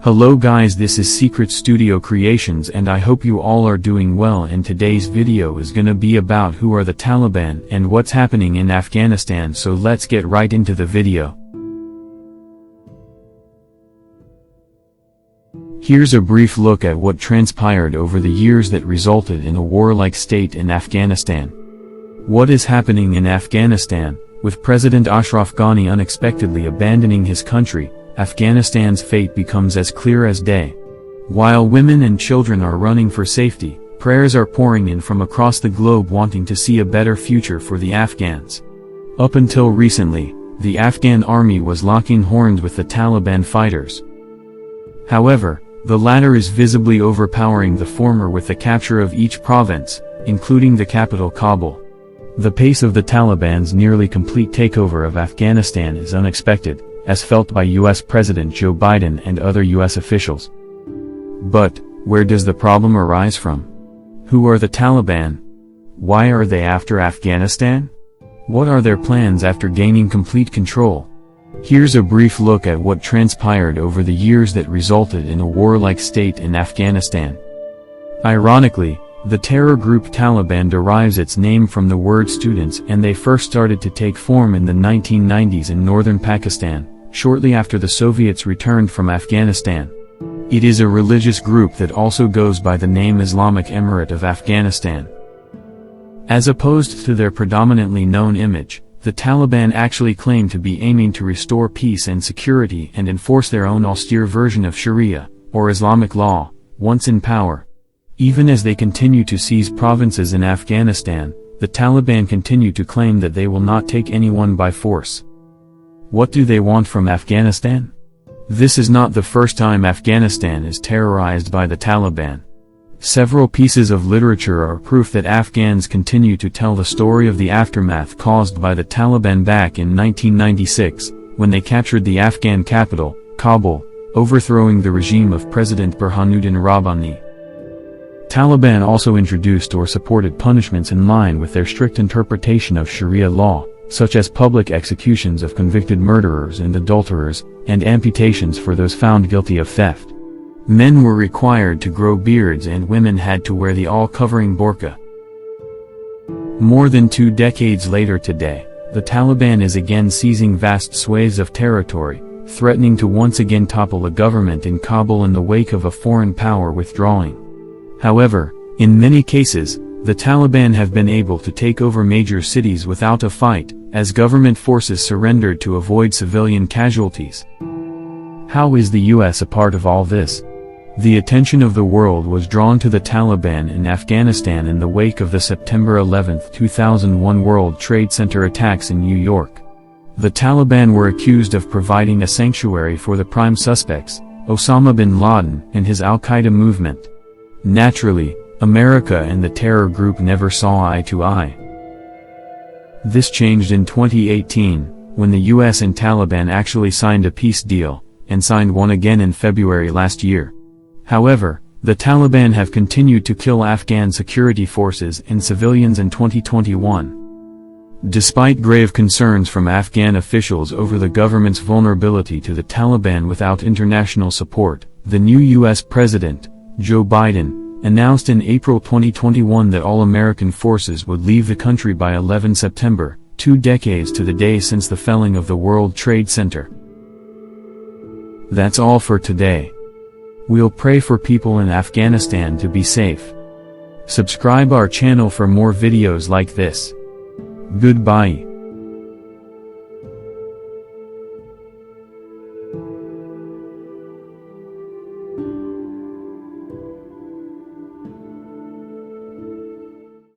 Hello guys, this is Secret Studio Creations and I hope you all are doing well, and today's video is gonna be about who are the Taliban and what's happening in Afghanistan, so let's get right into the video. Here's a brief look at what transpired over the years that resulted in a warlike state in Afghanistan. What is happening in Afghanistan? With President Ashraf Ghani unexpectedly abandoning his country, Afghanistan's fate becomes as clear as day. While women and children are running for safety, prayers are pouring in from across the globe wanting to see a better future for the Afghans. Up until recently, the Afghan army was locking horns with the Taliban fighters. However, the latter is visibly overpowering the former with the capture of each province, including the capital Kabul. The pace of the Taliban's nearly complete takeover of Afghanistan is unexpected, as felt by US President Joe Biden and other US officials. But, where does the problem arise from? Who are the Taliban? Why are they after Afghanistan? What are their plans after gaining complete control? Here's a brief look at what transpired over the years that resulted in a warlike state in Afghanistan. Ironically, the terror group Taliban derives its name from the word students, and they first started to take form in the 1990s in northern Pakistan, shortly after the Soviets returned from Afghanistan. It is a religious group that also goes by the name Islamic Emirate of Afghanistan. As opposed to their predominantly known image, the Taliban actually claim to be aiming to restore peace and security and enforce their own austere version of Sharia, or Islamic law, once in power. Even as they continue to seize provinces in Afghanistan, the Taliban continue to claim that they will not take anyone by force. What do they want from Afghanistan? This is not the first time Afghanistan is terrorized by the Taliban. Several pieces of literature are proof that Afghans continue to tell the story of the aftermath caused by the Taliban back in 1996, when they captured the Afghan capital, Kabul, overthrowing the regime of President Burhanuddin Rabbani. Taliban also introduced or supported punishments in line with their strict interpretation of Sharia law, such as public executions of convicted murderers and adulterers, and amputations for those found guilty of theft. Men were required to grow beards and women had to wear the all-covering burqa. More than 2 decades later today, the Taliban is again seizing vast swathes of territory, threatening to once again topple a government in Kabul in the wake of a foreign power withdrawing. However, in many cases, the Taliban have been able to take over major cities without a fight, as government forces surrendered to avoid civilian casualties. How is the US a part of all this? The attention of the world was drawn to the Taliban in Afghanistan in the wake of the September 11, 2001 World Trade Center attacks in New York. The Taliban were accused of providing a sanctuary for the prime suspects, Osama bin Laden and his Al-Qaeda movement. Naturally, America and the terror group never saw eye to eye. This changed in 2018, when the US and Taliban actually signed a peace deal, and signed one again in February last year. However, the Taliban have continued to kill Afghan security forces and civilians in 2021. Despite grave concerns from Afghan officials over the government's vulnerability to the Taliban without international support, the new US President, Joe Biden, announced in April 2021 that all American forces would leave the country by 11 September, 2 decades to the day since the felling of the World Trade Center. That's all for today. We'll pray for people in Afghanistan to be safe. Subscribe our channel for more videos like this. Goodbye.